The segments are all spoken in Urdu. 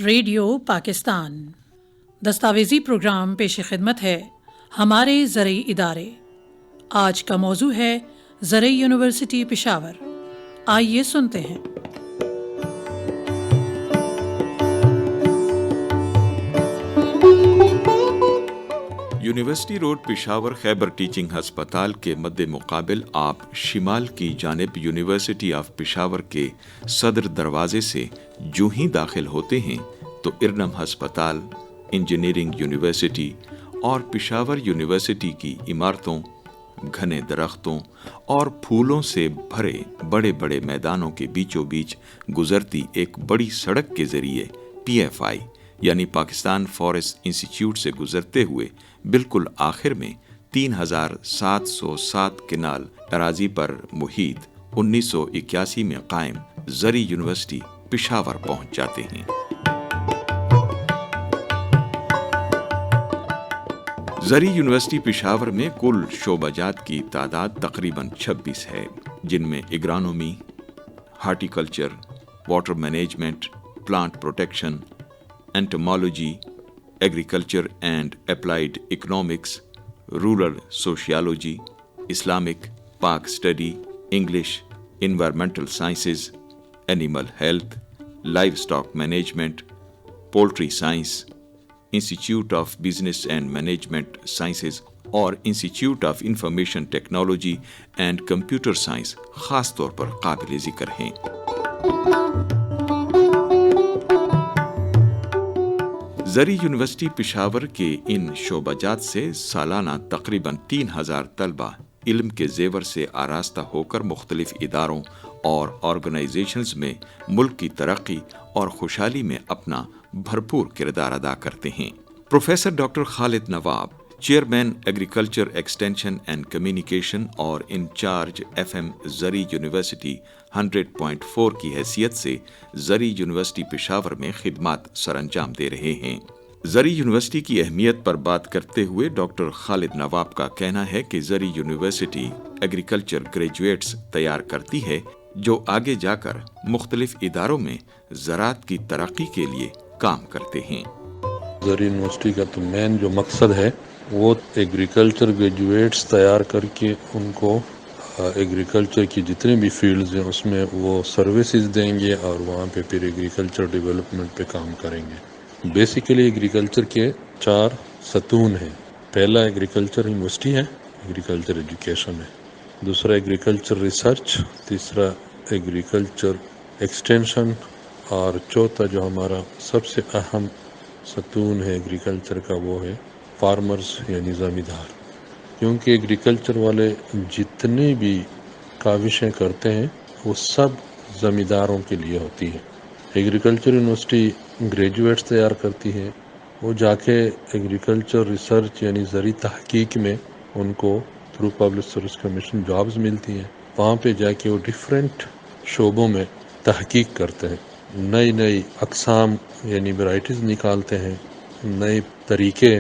ریڈیو پاکستان دستاویزی پروگرام پیش خدمت ہے ہمارے زرعی ادارے۔ آج کا موضوع ہے زرعی یونیورسٹی پشاور۔ آئیے سنتے ہیں۔ یونیورسٹی روڈ پشاور خیبر ٹیچنگ ہسپتال کے مد مقابل آپ شمال کی جانب یونیورسٹی آف پشاور کے صدر دروازے سے جو ہی داخل ہوتے ہیں تو ارنم ہسپتال، انجینئرنگ یونیورسٹی اور پشاور یونیورسٹی کی عمارتوں، گھنے درختوں اور پھولوں سے بھرے بڑے بڑے میدانوں کے بیچوں بیچ گزرتی ایک بڑی سڑک کے ذریعے PFI یعنی پاکستان فارسٹ انسٹیٹیوٹ سے گزرتے ہوئے بالکل آخر میں 3707 کنال اراضی پر محیط 1981 میں قائم زرعی یونیورسٹی پشاور پہنچ جاتے ہیں۔ زرعی یونیورسٹی پشاور میں کل شعبہ جات کی تعداد تقریباً 26 ہے، جن میں agronomy, horticulture, water management, plant protection, entomology, agriculture and applied economics, rural sociology, Islamic, Pak study, English, environmental sciences, animal health, livestock management, poultry science, institute of business and management sciences اور institute of information technology and computer science خاص طور پر قابل ذکر ہیں۔ زرعی یونیورسٹی پشاور کے ان شعبہ جات سے سالانہ تقریباً 3000 طلبہ علم کے زیور سے آراستہ ہو کر مختلف اداروں اور آرگنائزیشنز میں ملک کی ترقی اور خوشحالی میں اپنا بھرپور کردار ادا کرتے ہیں۔ Professor doctor Khalid Nawab, chairman agriculture extension and communication اور انچارج FM زرعی یونیورسٹی 100.4 کی حیثیت سے زرعی یونیورسٹی پشاور میں خدمات سر انجام دے رہے ہیں۔ زرعی یونیورسٹی کی اہمیت پر بات کرتے ہوئے ڈاکٹر خالد نواب کا کہنا ہے کہ زرعی یونیورسٹی ایگریکلچر گریجویٹس تیار کرتی ہے جو آگے جا کر مختلف اداروں میں زراعت کی ترقی کے لیے کام کرتے ہیں۔ زرعی یونیورسٹی کا تو مین جو مقصد ہے وہ ایگریکلچر گریجویٹس تیار کر کے ان کو ایگریکلچر کی جتنے بھی فیلڈز ہیں اس میں وہ سروسز دیں گے اور وہاں پہ پھر ایگریکلچر ڈیولپمنٹ پہ کام کریں گے۔ بیسیکلی ایگریکلچر کے 4 ستون ہیں۔ پہلا ایگریکلچر یونیورسٹی ہے، ایگریکلچر ایجوکیشن ہے۔ دوسرا ایگریکلچر ریسرچ، تیسرا ایگریکلچر ایکسٹینشن اور چوتھا جو ہمارا سب سے اہم ستون ہے ایگریکلچر کا وہ ہے فارمرز یعنی زمیندار، کیونکہ ایگریکلچر والے جتنے بھی کاوشیں کرتے ہیں وہ سب زمینداروں کے لیے ہوتی ہیں۔ ایگریکلچر یونیورسٹی گریجویٹس تیار کرتی ہے، وہ جا کے ایگریکلچر ریسرچ یعنی زرعی تحقیق میں ان کو through public service commission jobs ملتی ہیں۔ وہاں پہ جا کے وہ ڈیفرنٹ شعبوں میں تحقیق کرتے ہیں، نئی اقسام یعنی ورائٹیز نکالتے ہیں، نئے طریقے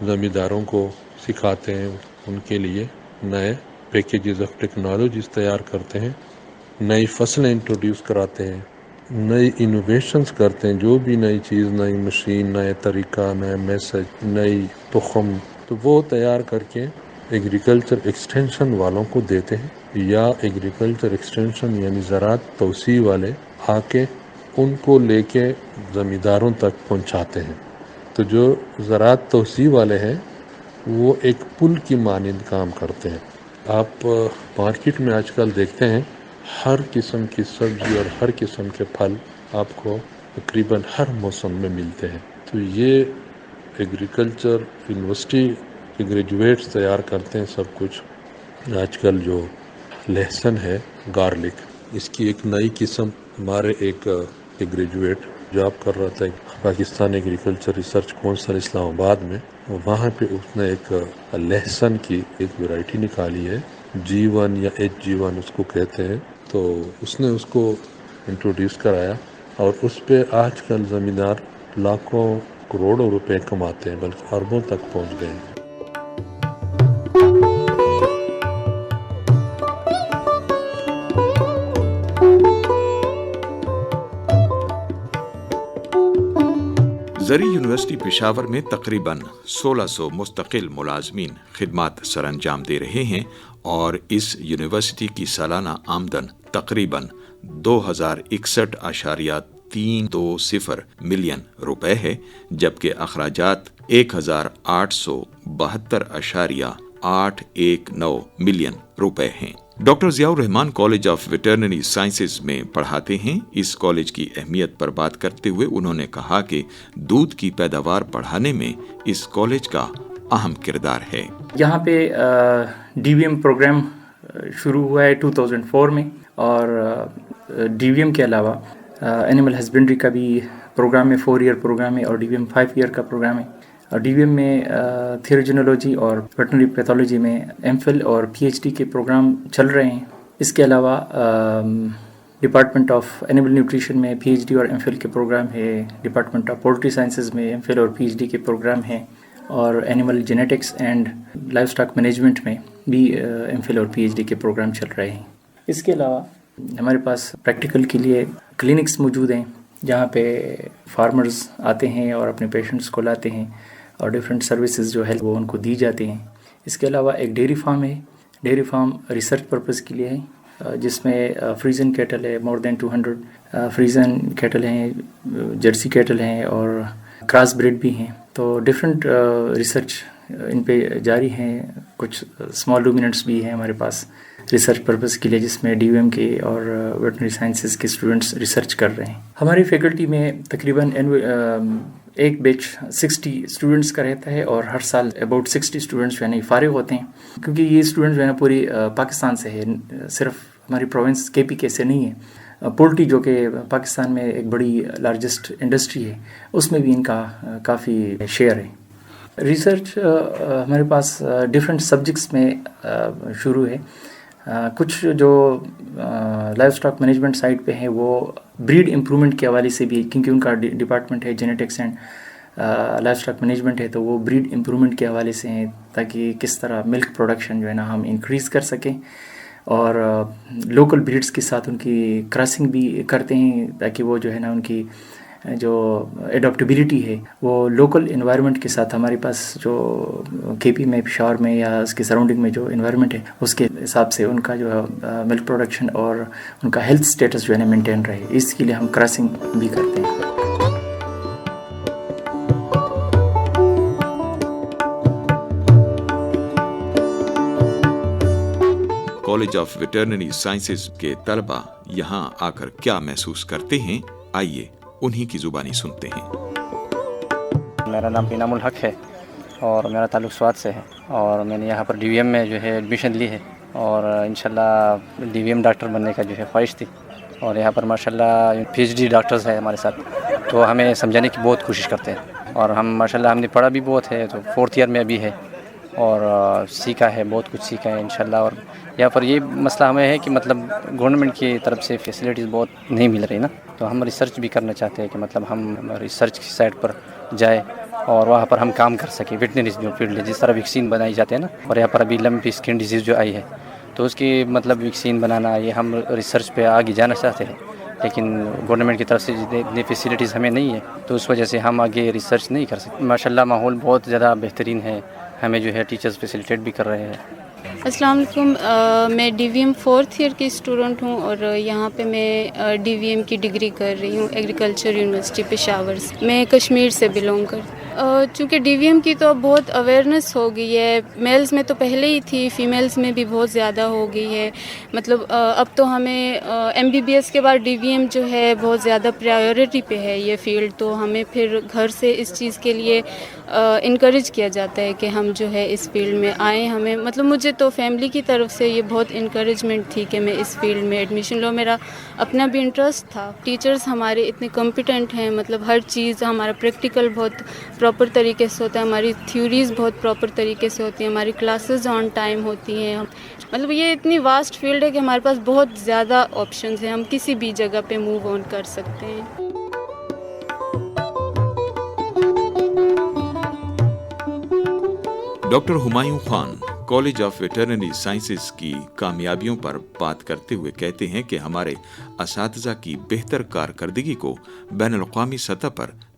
زمینداروں کو سکھاتے ہیں، ان کے لیے نئے پیکیجز آف ٹیکنالوجیز تیار کرتے ہیں، نئی فصلیں انٹروڈیوس کراتے ہیں، نئی انوویشنز کرتے ہیں، جو بھی نئی چیز، نئی مشین، نئے طریقہ، نئے میسج، نئی تخم، تو وہ تیار کر کے ایگریکلچر ایکسٹینشن والوں کو دیتے ہیں، یا ایگریکلچر ایکسٹینشن یعنی زراعت توسیع والے آ کے ان کو لے کے زمینداروں تک پہنچاتے ہیں۔ تو جو زراعت توسیع والے ہیں وہ ایک پل کی مانند کام کرتے ہیں۔ آپ مارکیٹ میں آج کل دیکھتے ہیں ہر قسم کی سبزی اور ہر قسم کے پھل آپ کو تقریباً ہر موسم میں ملتے ہیں۔ تو یہ ایگریکلچر یونیورسٹی کے گریجویٹس تیار کرتے ہیں سب کچھ۔ آج کل جو لہسن ہے، گارلک، اس کی ایک نئی قسم ہمارے ایک گریجویٹ جاب کر رہا تھا پاکستان ایگریکلچر ریسرچ کونسل اسلام آباد میں، وہاں پہ اس نے ایک لہسن کی ایک ورائٹی نکالی ہے، G1 یا HG1 اس کو کہتے ہیں۔ تو اس نے اس کو انٹروڈیوس کرایا اور اس پہ آج کل زمیندار لاکھوں کروڑوں روپے کماتے ہیں، بلکہ اربوں تک پہنچ گئے ہیں۔ زرعی یونیورسٹی پشاور میں تقریباً 1600 مستقل ملازمین خدمات سر انجام دے رہے ہیں اور اس یونیورسٹی کی سالانہ آمدن تقریباً 2061.320 ملین روپے ہے، جبکہ اخراجات 1872.819 ملین روپے ہیں۔ Doctor Zia ur-Rahman college of veterinary sciences میں پڑھاتے ہیں۔ اس کالج کی اہمیت پر بات کرتے ہوئے انہوں نے کہا کہ دودھ کی پیداوار بڑھانے میں اس کالج کا اہم کردار ہے۔ یہاں پہ ڈی وی ایم پروگرام شروع ہوا ہے 2004 میں، اور ڈی وی ایم کے علاوہ اینیمل ہسبینڈری کا بھی پروگرام ہے، 4 ایئر پروگرام ہے، اور ڈی وی ایم 5 ایئر کا پروگرام ہے۔ اور ڈی وی ایم میں تھیروجینولوجی اور ویٹرنری پیتھولوجی میں ایم فل اور پی ایچ ڈی کے پروگرام چل رہے ہیں۔ اس کے علاوہ ڈپارٹمنٹ آف اینیمل نیوٹریشن میں پی ایچ ڈی اور ایم فل کے پروگرام ہے، ڈپارٹمنٹ آف پولٹری سائنسز میں ایم فل اور پی ایچ ڈی کے پروگرام ہیں، اور animal genetics and life stock management میں بھی ایم فل اور پی ایچ ڈی کے پروگرام چل رہے ہیں۔ اس کے علاوہ ہمارے پاس پریکٹیکل کے لیے کلینکس موجود ہیں، جہاں پہ فارمرز آتے ہیں اور اپنے پیشنٹس کو لاتے ہیں، اور ڈفرینٹ سروسز جو ہے وہ ان کو دی جاتی ہیں۔ اس کے علاوہ ایک ڈیری فارم ہے، ڈیری فارم ریسرچ پرپز کے لیے ہے، جس میں فریزن کیٹل ہے، مور دین 200 فریزن کیٹل ہیں، جرسی کیٹل ہیں، اور کراس بریڈ بھی ہیں۔ تو ڈفرینٹ ریسرچ ان پہ جاری ہیں۔ کچھ اسمال رومیننٹس بھی ہیں ہمارے پاس ریسرچ پرپز کے لیے، جس میں ڈی یو ایم کے اور ویٹرنری سائنسز کے اسٹوڈنٹس ریسرچ کر رہے ہیں۔ ہماری فیکلٹی میں تقریباً ایک بیچ 60 اسٹوڈنٹس کا رہتا ہے، اور ہر سال اباؤٹ 60 اسٹوڈنٹس جو ہے نا فارغ ہوتے ہیں، کیونکہ یہ اسٹوڈنٹس جو ہے نا پوری پاکستان سے ہے، صرف ہماری پروونس کے پی کے سے نہیں ہے۔ پولٹری جو کہ پاکستان میں ایک بڑی لارجسٹ انڈسٹری ہے، اس میں بھی ان کا کافی شیئر ہے۔ ریسرچ ہمارے پاس ڈفرینٹ سبجیکٹس میں شروع ہے۔ کچھ جو لائف اسٹاک مینجمنٹ سائٹ پہ ہیں وہ بریڈ امپرومنٹ کے حوالے سے بھی، کیونکہ ان کا ڈپارٹمنٹ ہے genetics and life stock management ہے، تو وہ بریڈ امپرومنٹ کے حوالے سے ہیں، تاکہ کس طرح ملک پروڈکشن جو ہے نا ہم انکریز کر سکیں، اور لوکل بریڈس کے ساتھ ان کی کراسنگ بھی کرتے ہیں، تاکہ وہ جو ہے نا ان کی جو اڈاپٹیبلٹی ہے وہ لوکل انوائرمنٹ کے ساتھ، ہمارے پاس جو کے پی میں پشاور میں یا اس کے سراؤنڈنگ میں جو انوائرمنٹ ہے اس کے حساب سے ان کا جو ملک پروڈکشن اور ان کا ہیلتھ سٹیٹس جو ہے نا مینٹین رہے، اس کے لیے ہم کراسنگ بھی کرتے ہیں۔ کالج آف ویٹرنری سائنسز کے طلبہ یہاں آ کر کیا محسوس کرتے ہیں، آئیے انہی کی زبانی سنتے ہیں۔ میرا نام انعام الحق ہے اور میرا تعلق سوات سے ہے، اور میں نے یہاں پر ڈی وی ایم میں جو ہے ایڈمیشن لی ہے، اور انشاءاللہ ڈی وی ایم ڈاکٹر بننے کا جو ہے خواہش تھی، اور یہاں پر ماشاءاللہ پی ایچ ڈی ڈاکٹرز ہیں ہمارے ساتھ، تو ہمیں سمجھانے کی بہت کوشش کرتے ہیں، اور ہم ماشاءاللہ ہم نے پڑھا بھی بہت ہے، تو 4th ایئر میں ابھی ہے، اور سیکھا ہے، بہت کچھ سیکھا ہے انشاءاللہ۔ اور یہاں پر یہ مسئلہ ہمیں ہے کہ مطلب گورنمنٹ کی طرف سے فیسلٹیز بہت نہیں مل رہی نا، تو ہم ریسرچ بھی کرنا چاہتے ہیں کہ مطلب ہم ریسرچ کی سائٹ پر جائے اور وہاں پر ہم کام کر سکیں۔ ویٹنری جو فیلڈ ہے، جس طرح ویکسین بنائی جاتے ہیں نا، اور یہاں پر ابھی لمپی اسکن ڈیزیز جو آئی ہے، تو اس کی مطلب ویکسین بنانا، یہ ہم ریسرچ پہ آگے جانا چاہتے ہیں، لیکن گورنمنٹ کی طرف سے اتنی فیسلٹیز ہمیں نہیں ہے، تو اس وجہ سے ہم آگے ریسرچ نہیں کر سکتے۔ ماشاءاللہ ماحول بہت زیادہ بہترین ہے، ہمیں جو ہے ٹیچرز فیسیلیٹیٹ بھی کر رہے ہیں۔ السلام علیکم، میں ڈی وی ایم 4th ایئر کی اسٹوڈنٹ ہوں، اور یہاں پہ میں ڈی وی ایم کی ڈگری کر رہی ہوں ایگریکلچر یونیورسٹی پشاور سے۔ میں کشمیر سے بلونگ کرتی ہوں۔ چونکہ ڈی وی ایم کی تو بہت اویئرنیس ہو گئی ہے، میلز میں تو پہلے ہی تھی، فیمیلز میں بھی بہت زیادہ ہو گئی ہے، مطلب اب تو ہمیں ایم بی بی ایس کے بعد ڈی وی ایم جو ہے بہت زیادہ پرائیورٹی پہ ہے یہ فیلڈ، تو ہمیں پھر گھر سے اس چیز کے لیے انکریج کیا جاتا ہے کہ ہم جو ہے اس فیلڈ میں آئیں۔ ہمیں مطلب مجھے تو فیملی کی طرف سے یہ بہت انکریجمنٹ تھی کہ میں اس فیلڈ میں ایڈمیشن لوں، میرا اپنا بھی انٹرسٹ تھا۔ ٹیچرز ہمارے اتنے کمپیٹنٹ ہیں، مطلب ہر چیز ہمارا پریکٹیکل بہت پراپر طریقے سے ہوتا ہے، ہماری تھیوریز بہت پراپر طریقے سے ہوتی ہیں، ہماری کلاسز آن ٹائم ہوتی ہیں، مطلب یہ اتنی واسٹ فیلڈ ہے کہ ہمارے پاس بہت زیادہ آپشنز ہیں، ہم کسی بھی جگہ پہ موو آن کر سکتے ہیں۔ Doctor Humayun Khan college of veterinary sciences کی کامیابیوں پر بات کرتے ہوئے کہتے ہیں کہ ہمارے اساتذہ کی بہتر کارکردگی کو بین الاقوامی سطح پر